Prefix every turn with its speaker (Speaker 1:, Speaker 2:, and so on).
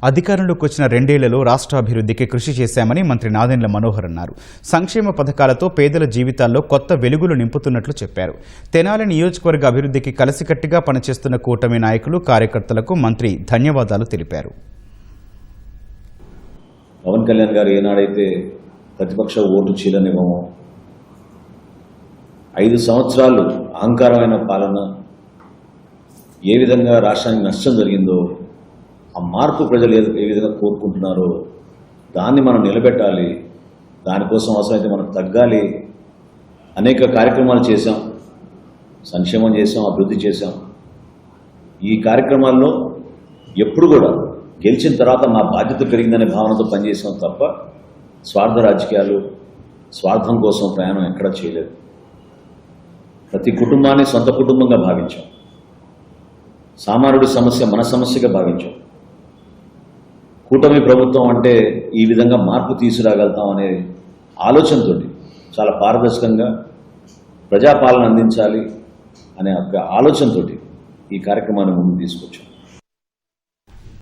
Speaker 1: అధికారంలోకి వచ్చిన 2 ఏళ్లలో రాష్ట్ర అభివృద్ధికి కృషి చేశామని మంత్రి నాదెండ్ల మనోహర్ అన్నారు. సంక్షేమ పథకాలతో పేదల జీవితాల్లో కొత్త వెలుగులు నింపుతున్నట్లు చెప్పారు. తెనాలి నియోజకవర్గ అభివృద్ధికి కలిసికట్టుగా పనిచేస్తున్న కూటమి నాయకులు, కార్యకర్తలకు మంత్రి ధన్యవాదాలు తెలిపారు.
Speaker 2: పవన్ కళ్యాణ్ గారు ఏనాడైతే ప్రతిపక్ష ఓటు చీలనివ్వమో 5 సంవత్సరాలు అహంకారమైన పాలన ఏ విధంగా రాష్ట్రానికి నష్టం జరిగిందో, ఆ మార్పు ప్రజలు ఏ విధంగా కోరుకుంటున్నారో దాన్ని మనం నిలబెట్టాలి. దానికోసం అవసరమైతే మనం తగ్గాలి. అనేక కార్యక్రమాలు చేశాం, సంక్షేమం చేశాం, అభివృద్ధి చేశాం. ఈ కార్యక్రమాల్లో ఎప్పుడు కూడా గెలిచిన తర్వాత మా బాధ్యత పెరిగిందనే భావనతో పనిచేసాం తప్ప స్వార్థ రాజకీయాలు, స్వార్థం కోసం ప్రయాణం ఎక్కడా చేయలేదు. ప్రతి కుటుంబాన్ని సొంత కుటుంబంగా భావించాం. సామాన్యుడి సమస్య మన సమస్యగా భావించాం. కూటమి ప్రభుత్వం అంటే ఈ విధంగా మార్పు తీసుకురాగలుగుతాం అనే ఆలోచనతో చాలా పారదర్శకంగా ప్రజాపాలన అందించాలి అనే ఒక ఆలోచనతో ఈ కార్యక్రమాన్ని ముందుకు తీసుకొచ్చాం.